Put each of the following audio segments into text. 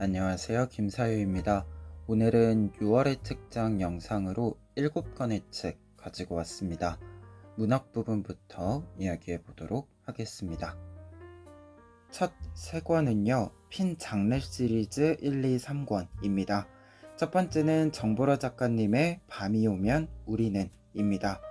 안녕하세요. 김사유입니다. 오늘은 6월의 특장 영상으로 7권의 책 가지고 왔습니다. 문학 부분부터 이야기해 보도록 하겠습니다. 첫 3권은요, 핀 장르 시리즈 1, 2, 3권입니다. 첫 번째는 정보러 작가님의 밤이 오면 우리는 입니다.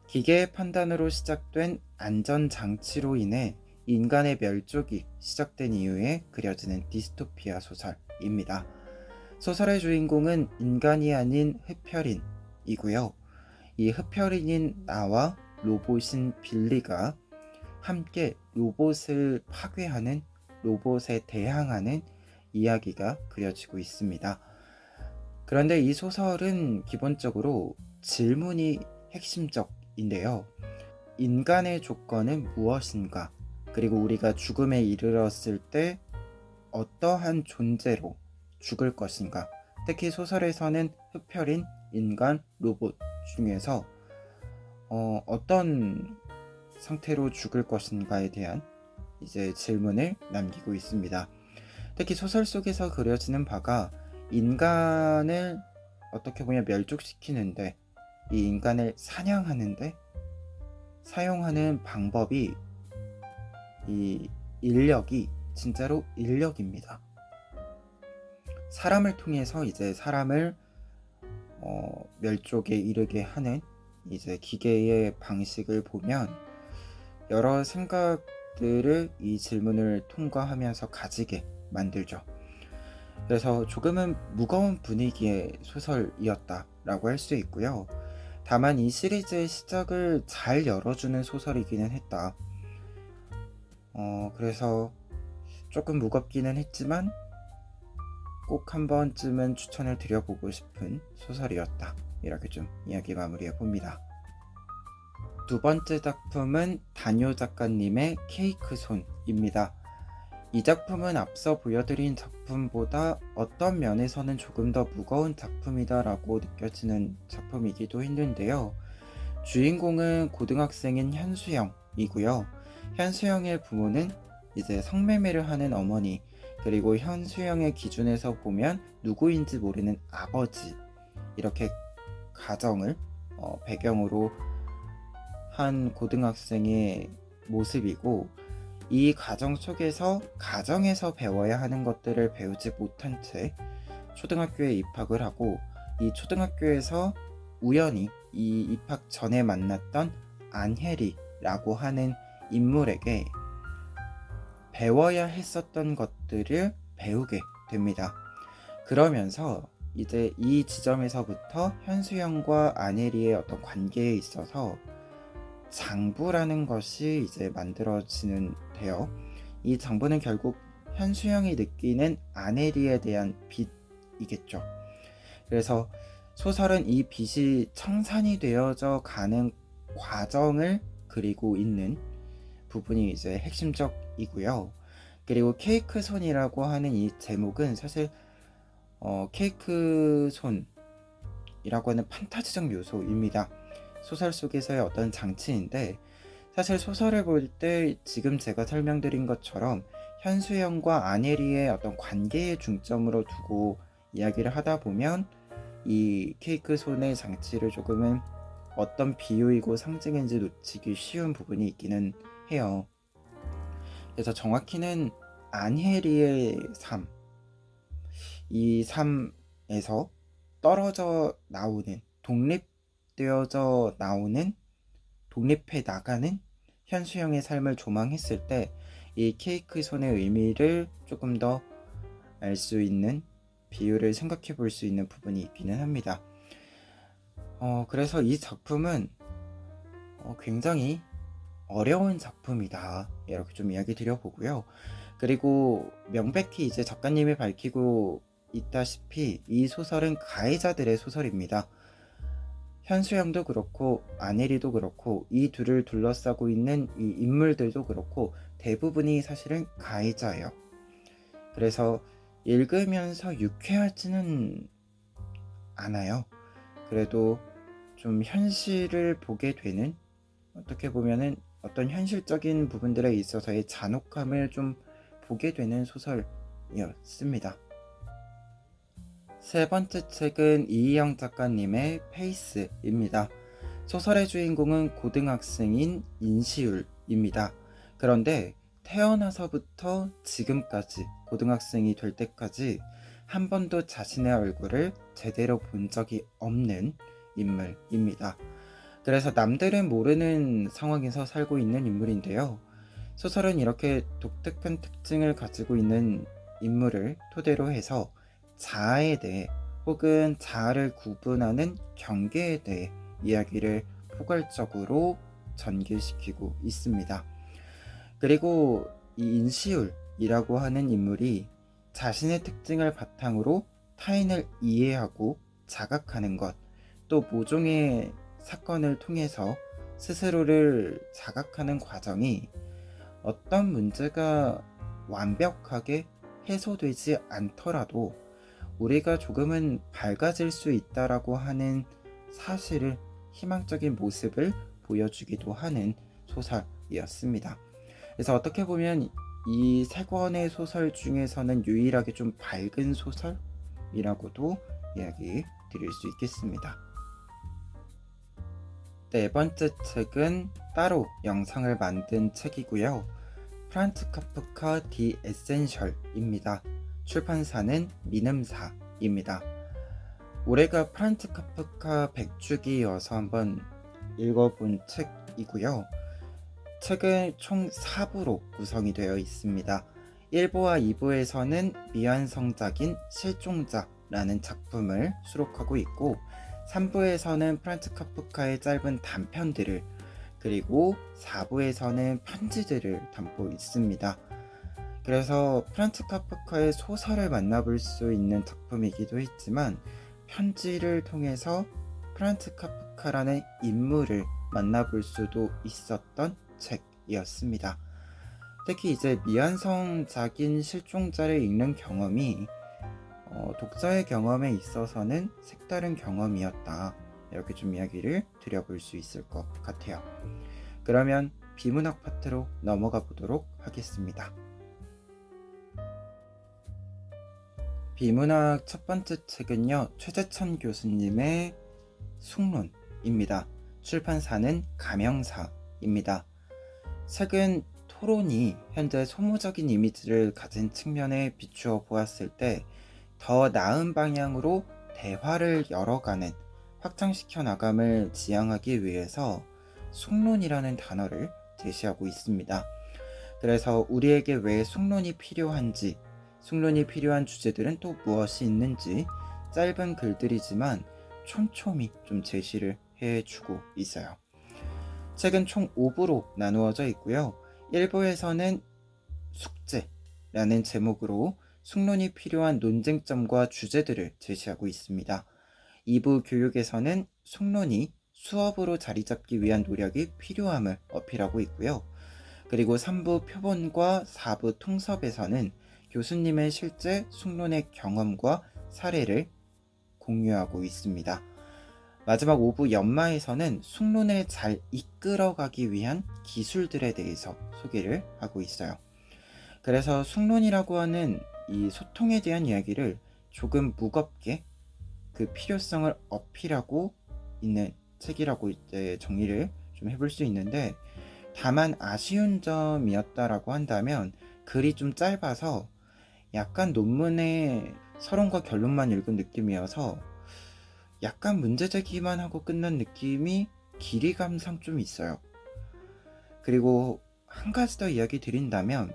기계의 판단으로 시작된 안전장치로 인해 인간의 멸족이 시작된 이후에 그려지는 디스토피아 소설입니다. 소설의 주인공은 인간이 아닌 흡혈인이고요. 이 흡혈인인 나와 로봇인 빌리가 함께 로봇을 파괴하는, 로봇에 대항하는 이야기가 그려지고 있습니다. 그런데 이 소설은 기본적으로 질문이 핵심적인데요. 인간의 조건은 무엇인가? 그리고 우리가 죽음에 이르렀을 때 어떠한 존재로 죽을 것인가? 특히 소설에서는 흡혈인, 인간, 로봇 중에서 어떤 상태로 죽을 것인가에 대한 이제 질문을 남기고 있습니다. 특히 소설 속에서 그려지는 바가 인간을 어떻게 보면 멸족시키는데, 이 인간을 사냥하는데 사용하는 방법이, 이 인력이 진짜로 인력입니다. 사람을 통해서 이제 사람을 멸족에 이르게 하는 이제 기계의 방식을 보면 여러 생각들을 이 질문을 통과하면서 가지게 만들죠. 그래서 조금은 무거운 분위기의 소설이었다라고 할 수 있고요. 다만 이 시리즈의 시작을 잘 열어주는 소설이기는 했다. 그래서 조금 무겁기는 했지만 꼭 한 번쯤은 추천을 드려보고 싶은 소설이었다. 이렇게 좀 이야기 마무리해 봅니다. 두 번째 작품은 다뇨 작가님의 케이크손입니다. 이 작품은 앞서 보여드린 작품보다 어떤 면에서는 조금 더 무거운 작품이다라고 느껴지는 작품이기도 했는데요. 주인공은 고등학생인 현수영이고요. 현수영의 부모는 이제 성매매를 하는 어머니, 그리고 현수영의 기준에서 보면 누구인지 모르는 아버지, 이렇게 가정을 배경으로 한 고등학생의 모습이고, 이 가정 속에서 가정에서 배워야 하는 것들을 배우지 못한 채 초등학교에 입학을 하고, 이 초등학교에서 우연히 이 입학 전에 만났던 안혜리라고 하는 인물에게 배워야 했었던 것들을 배우게 됩니다. 그러면서 이제 이 지점에서부터 현수영과 안혜리의 어떤 관계에 있어서 장부라는 것이 이제 만들어지는데요. 이 장부는 결국 현수영이 느끼는 안혜리에 대한 빚이겠죠. 그래서 소설은 이 빚이 청산이 되어져 가는 과정을 그리고 있는 부분이 이제 핵심적이고요. 그리고 케이크손이라고 하는 이 제목은 사실 케이크손이라고 하는 판타지적 요소입니다. 소설 속에서의 어떤 장치인데, 사실 소설을 볼 때 지금 제가 설명드린 것처럼 현수영과 안혜리의 어떤 관계의 중점으로 두고 이야기를 하다 보면 이 케이크손의 장치를 조금은 어떤 비유이고 상징인지 놓치기 쉬운 부분이 있기는 해요. 그래서 정확히는 안혜리의 삶, 이 삶에서 떨어져 나오는, 독립되어져 나오는, 독립해 나가는 현수영의 삶을 조망했을 때 이 케이크손의 의미를 조금 더 알 수 있는, 비유를 생각해 볼 수 있는 부분이 있기는 합니다. 그래서 이 작품은 굉장히 어려운 작품이다, 이렇게 좀 이야기 드려보고요. 그리고 명백히 이제 작가님이 밝히고 있다시피 이 소설은 가해자들의 소설입니다. 현수영도 그렇고 안혜리도 그렇고 이 둘을 둘러싸고 있는 이 인물들도 그렇고 대부분이 사실은 가해자예요. 그래서 읽으면서 유쾌하지는 않아요. 그래도 좀 현실을 보게 되는, 어떻게 보면은 어떤 현실적인 부분들에 있어서의 잔혹함을 좀 보게 되는 소설입니다. 책이었습니다. 세 번째 책은 이희영 작가님의 페이스입니다. 소설의 주인공은 고등학생인 인시율입니다. 그런데 태어나서부터 지금까지 고등학생이 될 때까지 한 번도 자신의 얼굴을 제대로 본 적이 없는 인물입니다. 그래서 남들은 모르는 상황에서 살고 있는 인물인데요. 소설은 이렇게 독특한 특징을 가지고 있는 인물을 토대로 해서 자아에 대해 혹은 자아를 구분하는 경계에 대해 이야기를 포괄적으로 전개시키고 있습니다. 그리고 이 인시울이라고 하는 인물이 자신의 특징을 바탕으로 타인을 이해하고 자각하는 것, 또 모종의 사건을 통해서 스스로를 자각하는 과정이 어떤 문제가 완벽하게 해소되지 않더라도 우리가 조금은 밝아질 수 있다라고 하는 사실을, 희망적인 모습을 보여주기도 하는 소설이었습니다. 그래서 어떻게 보면 이 세 권의 소설 중에서는 유일하게 좀 밝은 소설이라고도 이야기 드릴 수 있겠습니다. 네 번째 책은 따로 영상을 만든 책이고요. 프란츠 카프카 디 에센셜입니다. 출판사는 미음사입니다. 올해가 프란츠 카프카 100주기여서 한번 읽어본 책이고요. 책은 총 4부로 구성이 되어 있습니다. 1부와 2부에서는 미완성작인 실종자라는 작품을 수록하고 있고 3부에서는 프란츠 카프카의 짧은 단편들을, 그리고 4부에서는 편지들을 담고 있습니다. 그래서 프란츠 카프카의 소설을 만나볼 수 있는 작품이기도 했지만 편지를 통해서 프란츠 카프카라는 인물을 만나볼 수도 있었던 책이었습니다. 특히 이제 미완성작인 실종자를 읽는 경험이 독자의 경험에 있어서는 색다른 경험이었다, 이렇게 좀 이야기를 드려볼 수 있을 것 같아요. 그러면 비문학 파트로 넘어가 보도록 하겠습니다. 비문학 첫 번째 책은요, 최재천 교수님의 숙론입니다. 출판사는 가명사입니다. 책은 토론이 현재 소모적인 이미지를 가진 측면에 비추어 보았을 때 더 나은 방향으로 대화를 열어가는, 확장시켜 나감을 지향하기 위해서 숙론이라는 단어를 제시하고 있습니다. 그래서 우리에게 왜 숙론이 필요한지, 숙론이 필요한 주제들은 또 무엇이 있는지 짧은 글들이지만 촘촘히 좀 제시를 해주고 있어요. 책은 총 5부로 나누어져 있고요. 1부에서는 숙제라는 제목으로 숙론이 필요한 논쟁점과 주제들을 제시하고 있습니다. 2부 교육에서는 숙론이 수업으로 자리 잡기 위한 노력이 필요함을 어필하고 있고요. 그리고 3부 표본과 4부 통섭에서는 교수님의 실제 숙론의 경험과 사례를 공유하고 있습니다. 마지막 5부 연마에서는 숙론을 잘 이끌어가기 위한 기술들에 대해서 소개를 하고 있어요. 그래서 숙론이라고 하는 이 소통에 대한 이야기를 조금 무겁게 그 필요성을 어필하고 있는 책이라고 이제 정리를 좀 해볼 수 있는데, 다만 아쉬운 점이었다라고 한다면 글이 좀 짧아서 약간 논문의 서론과 결론만 읽은 느낌이어서 약간 문제 제기만 하고 끝난 느낌이 길이감상 좀 있어요. 그리고 한 가지 더 이야기 드린다면,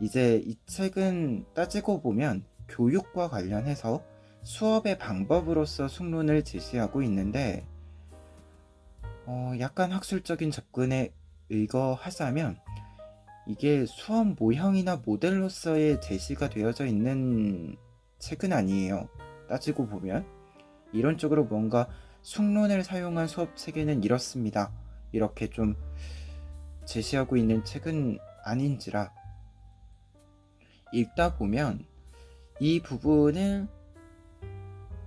이제 이 책은 따지고 보면 교육과 관련해서 수업의 방법으로서 숙론을 제시하고 있는데 약간 학술적인 접근에 의거하자면 이게 수업 모형이나 모델로서의 제시가 되어져 있는 책은 아니에요. 따지고 보면 이론적으로 뭔가 숙론을 사용한 수업 체계는 이렇습니다, 이렇게 좀 제시하고 있는 책은 아닌지라 읽다 보면 이 부분을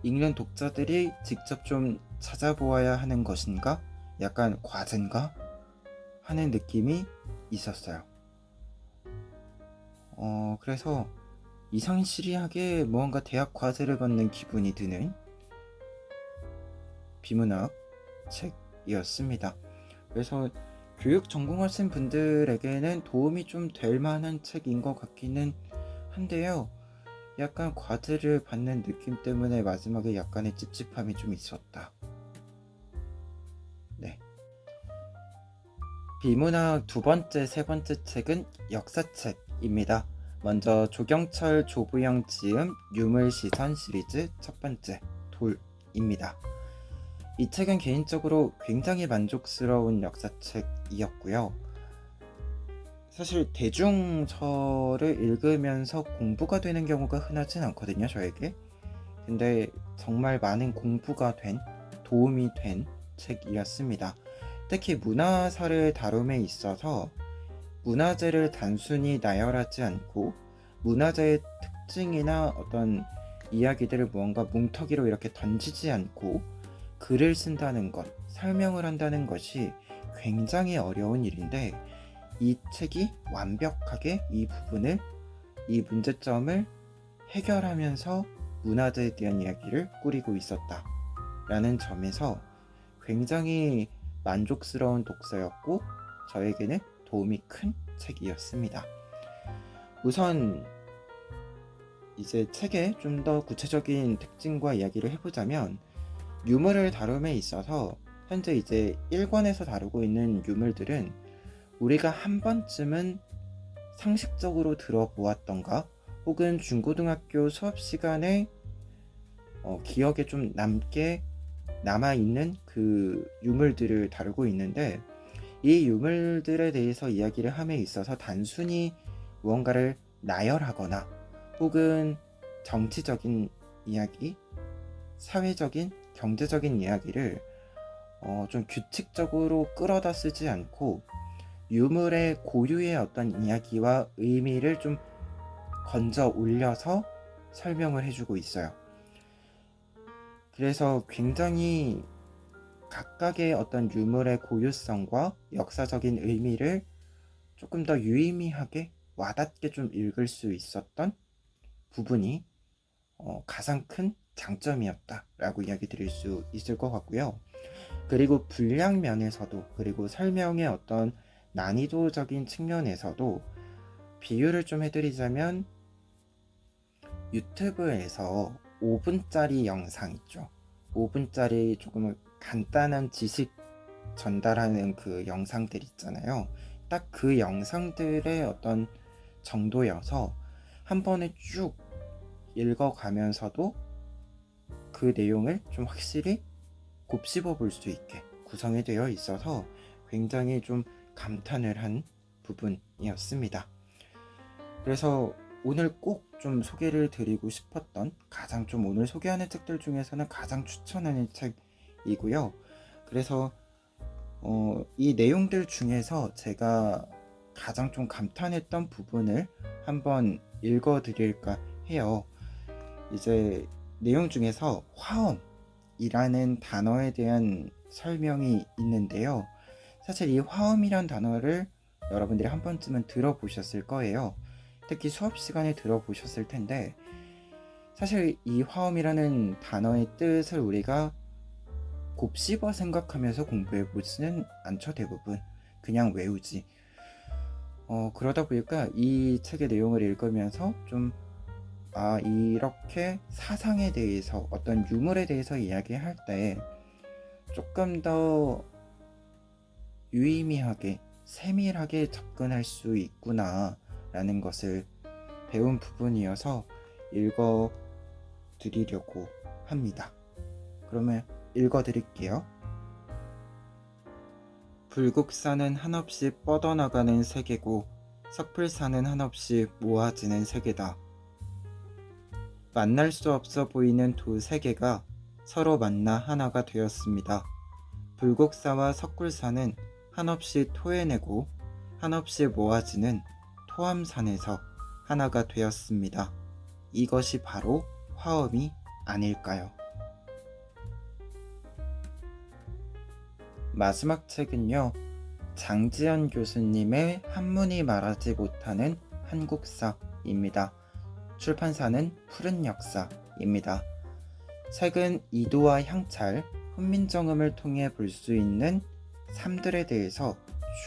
읽는 독자들이 직접 좀 찾아보아야 하는 것인가? 약간 과제인가? 하는 느낌이 있었어요. 그래서 이상시리하게 무언가 대학 과제를 받는 기분이 드는 비문학 책이었습니다. 그래서 교육 전공하신 분들에게는 도움이 좀 될 만한 책인 것 같기는 한데요. 약간 과제를 받는 느낌 때문에 마지막에 약간의 찝찝함이 좀 있었다. 네. 비문학 두 번째, 세 번째 책은 역사책입니다. 먼저 조경철, 조부영 지음 유물시선 시리즈 첫 번째 돌입니다. 이 책은 개인적으로 굉장히 만족스러운 역사책이었고요. 사실 대중서를 읽으면서 공부가 되는 경우가 흔하진 않거든요, 저에게. 근데 정말 많은 공부가 된, 도움이 된 책이었습니다. 특히 문화사를 다룸에 있어서 문화재를 단순히 나열하지 않고 문화재의 특징이나 어떤 이야기들을 무언가 뭉터기로 이렇게 던지지 않고 글을 쓴다는 것, 설명을 한다는 것이 굉장히 어려운 일인데 이 책이 완벽하게 이 부분을, 이 문제점을 해결하면서 문화재에 대한 이야기를 꾸리고 있었다 라는 점에서 굉장히 만족스러운 독서였고 저에게는 도움이 큰 책이었습니다. 우선 이제 책의 좀 더 구체적인 특징과 이야기를 해보자면 유물을 다룸에 있어서 현재 이제 1권에서 다루고 있는 유물들은 우리가 한 번쯤은 상식적으로 들어보았던가 혹은 중고등학교 수업 시간에 기억에 좀 남아있는 그 유물들을 다루고 있는데 이 유물들에 대해서 이야기를 함에 있어서 단순히 무언가를 나열하거나 혹은 정치적인 이야기, 사회적인, 경제적인 이야기를 좀 규칙적으로 끌어다 쓰지 않고 유물의 고유의 어떤 이야기와 의미를 좀 건져 올려서 설명을 해주고 있어요. 그래서 굉장히 각각의 어떤 유물의 고유성과 역사적인 의미를 조금 더 유의미하게 와닿게 좀 읽을 수 있었던 부분이 가장 큰 장점이었다라고 이야기 드릴 수 있을 것 같고요. 그리고 분량 면에서도, 그리고 설명의 어떤 난이도적인 측면에서도 비유를 좀 해드리자면 유튜브에서 5분짜리 영상 있죠. 5분짜리 조금 간단한 지식 전달하는 그 영상들 있잖아요. 딱 그 영상들의 어떤 정도여서 한 번에 쭉 읽어가면서도 그 내용을 좀 확실히 곱씹어 볼 수 있게 구성이 되어 있어서 굉장히 좀 감탄을 한 부분이었습니다. 그래서 오늘 꼭 좀 소개를 드리고 싶었던 가장 좀 오늘 소개하는 책들 중에서는 가장 추천하는 책이고요. 그래서 이 내용들 중에서 제가 가장 좀 감탄했던 부분을 한번 읽어 드릴까 해요. 이제 내용 중에서 화엄이라는 단어에 대한 설명이 있는데요. 사실 이 화엄이란 단어를 여러분들이 한 번쯤은 들어보셨을 거예요. 특히 수업 시간에 들어보셨을 텐데 사실 이 화엄이라는 단어의 뜻을 우리가 곱씹어 생각하면서 공부해보지는 않죠. 대부분 그냥 외우지. 그러다 보니까 이 책의 내용을 읽으면서 좀 이렇게 사상에 대해서 어떤 유물에 대해서 이야기할 때 조금 더 유의미하게 세밀하게 접근할 수 있구나 라는 것을 배운 부분이어서 읽어 드리려고 합니다. 그러면 읽어 드릴게요. 불국사는 한없이 뻗어나가는 세계고 석불사는 한없이 모아지는 세계다. 만날 수 없어 보이는 두 세계가 서로 만나 하나가 되었습니다. 불국사와 석굴사는 한없이 토해내고 한없이 모아지는 토암산에서 하나가 되었습니다. 이것이 바로 화엄이 아닐까요? 마지막 책은요, 장지연 교수님의 한문이 말하지 못하는 한국사입니다. 출판사는 푸른 역사입니다. 책은 이도와 향찰, 훈민정음을 통해 볼 수 있는 삶들에 대해서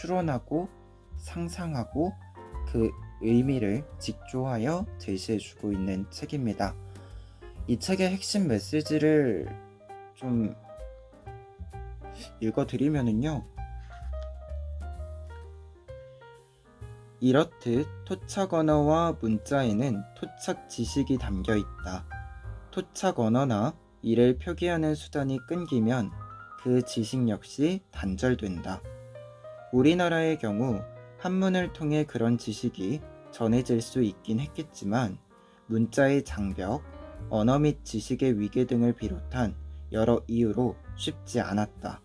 추론하고 상상하고 그 의미를 직조하여 제시해주고 있는 책입니다. 이 책의 핵심 메시지를 좀 읽어드리면은요, 이렇듯 토착 언어와 문자에는 토착 지식이 담겨 있다. 토착 언어나 이를 표기하는 수단이 끊기면 그 지식 역시 단절된다. 우리나라의 경우 한문을 통해 그런 지식이 전해질 수 있긴 했겠지만 문자의 장벽, 언어 및 지식의 위계 등을 비롯한 여러 이유로 쉽지 않았다.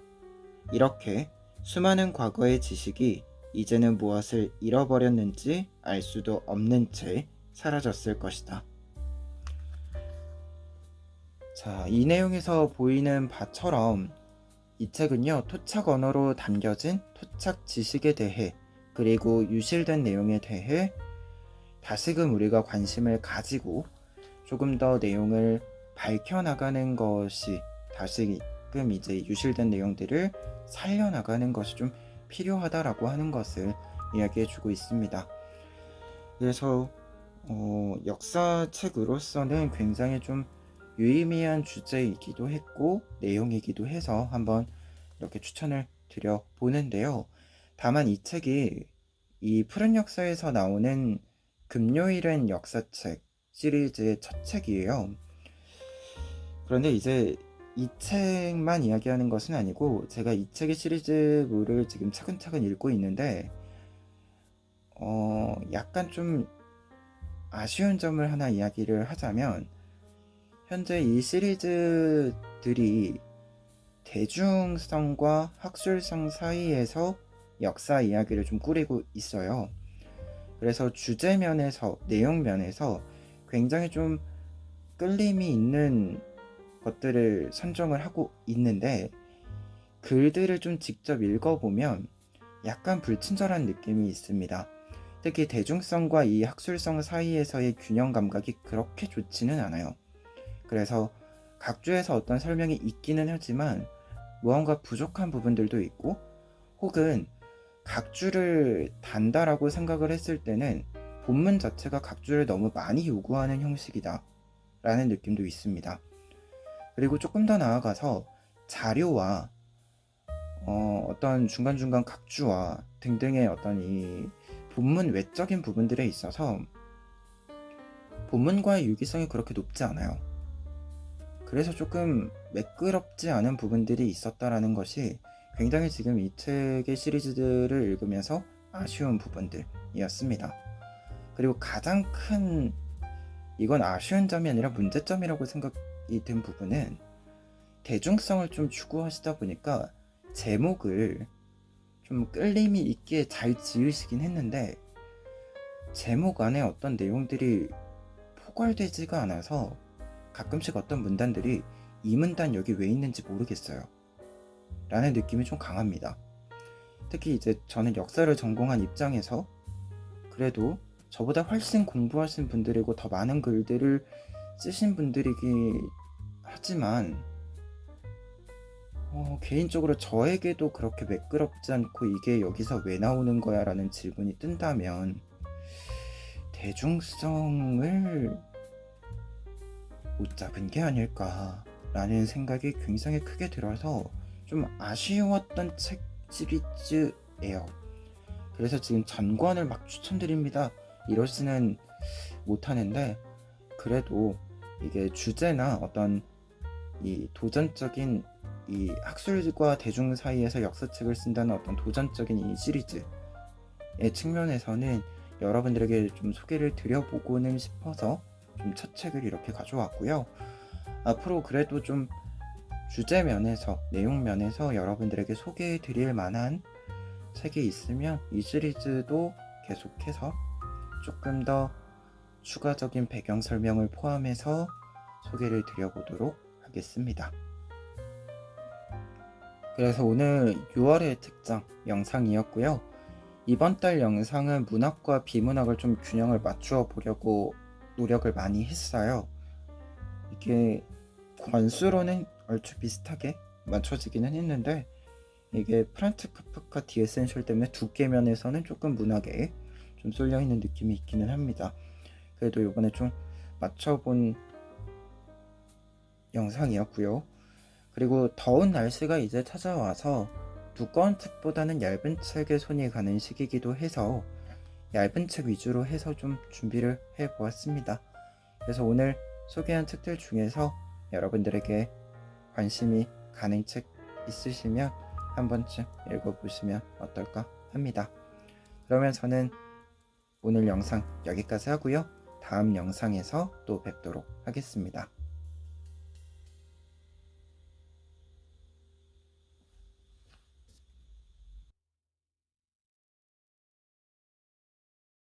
이렇게 수많은 과거의 지식이 이제는 무엇을 잃어버렸는지 알 수도 없는 채 사라졌을 것이다. 자, 이 내용에서 보이는 바처럼 이 책은요, 토착 언어로 담겨진 토착 지식에 대해 그리고 유실된 내용에 대해 다시금 우리가 관심을 가지고 조금 더 내용을 밝혀나가는 것이, 다시금 이제 유실된 내용들을 살려나가는 것이 좀 필요하다라고 하는 것을 이야기해주고 있습니다. 그래서 역사책으로서는 굉장히 좀 유의미한 주제이기도 했고 내용이기도 해서 한번 이렇게 추천을 드려보는데요. 다만 이 책이 이 푸른 역사에서 나오는 금요일엔 역사책 시리즈의 첫 책이에요. 그런데 이제 이 책만 이야기하는 것은 아니고 제가 이 책의 시리즈물을 지금 차근차근 읽고 있는데 약간 좀 아쉬운 점을 하나 이야기를 하자면, 현재 이 시리즈들이 대중성과 학술성 사이에서 역사 이야기를 좀 꾸리고 있어요. 그래서 주제 면에서, 내용 면에서 굉장히 좀 끌림이 있는 것들을 선정을 하고 있는데 글들을 좀 직접 읽어보면 약간 불친절한 느낌이 있습니다. 특히 대중성과 이 학술성 사이에서의 균형 감각이 그렇게 좋지는 않아요. 그래서 각주에서 어떤 설명이 있기는 하지만 무언가 부족한 부분들도 있고, 혹은 각주를 단다라고 생각을 했을 때는 본문 자체가 각주를 너무 많이 요구하는 형식이다 라는 느낌도 있습니다. 그리고 조금 더 나아가서 자료와 어떤 중간중간 각주와 등등의 어떤 이 본문 외적인 부분들에 있어서 본문과의 유기성이 그렇게 높지 않아요. 그래서 조금 매끄럽지 않은 부분들이 있었다라는 것이 굉장히 지금 이 책의 시리즈들을 읽으면서 아쉬운 부분들이었습니다. 그리고 가장 큰, 이건 아쉬운 점이 아니라 문제점이라고 생각이 든 부분은, 대중성을 좀 추구하시다 보니까 제목을 좀 끌림이 있게 잘 지으시긴 했는데 제목 안에 어떤 내용들이 포괄되지가 않아서 가끔씩 어떤 문단들이 이 문단 여기 왜 있는지 모르겠어요 라는 느낌이 좀 강합니다. 특히 이제 저는 역사를 전공한 입장에서 그래도 저보다 훨씬 공부하신 분들이고 더 많은 글들을 쓰신 분들이긴 하지만 개인적으로 저에게도 그렇게 매끄럽지 않고 이게 여기서 왜 나오는 거야 라는 질문이 뜬다면 대중성을 못 잡은 게 아닐까 라는 생각이 굉장히 크게 들어서 좀 아쉬웠던 책 시리즈예요. 그래서 지금 전권을 막 추천드립니다 이러지는 못하는데, 그래도 이게 주제나 어떤 이 도전적인 이 학술과 대중 사이에서 역사책을 쓴다는 어떤 도전적인 이 시리즈의 측면에서는 여러분들에게 좀 소개를 드려보고는 싶어서 좀 첫 책을 이렇게 가져왔고요. 앞으로 그래도 좀 주제 면에서, 내용 면에서 여러분들에게 소개해 드릴 만한 책이 있으면 이 시리즈도 계속해서 조금 더 추가적인 배경 설명을 포함해서 소개를 드려보도록 하겠습니다. 그래서 오늘 6월의 특장 영상이었고요. 이번 달 영상은 문학과 비문학을 좀 균형을 맞추어 보려고 노력을 많이 했어요. 이게 권수로는 얼추 비슷하게 맞춰지기는 했는데 이게 프란츠 카프카 디 에센셜 때문에 두께 면에서는 조금 문학에 좀 쏠려 있는 느낌이 있기는 합니다. 그래도 이번에 좀 맞춰본 영상이었고요. 그리고 더운 날씨가 이제 찾아와서 두꺼운 책보다는 얇은 책에 손이 가는 시기이기도 해서 얇은 책 위주로 해서 좀 준비를 해보았습니다. 그래서 오늘 소개한 책들 중에서 여러분들에게 관심이 가는 책 있으시면 한 번쯤 읽어보시면 어떨까 합니다. 그러면 저는 오늘 영상 여기까지 하고요. 다음 영상에서 또 뵙도록 하겠습니다.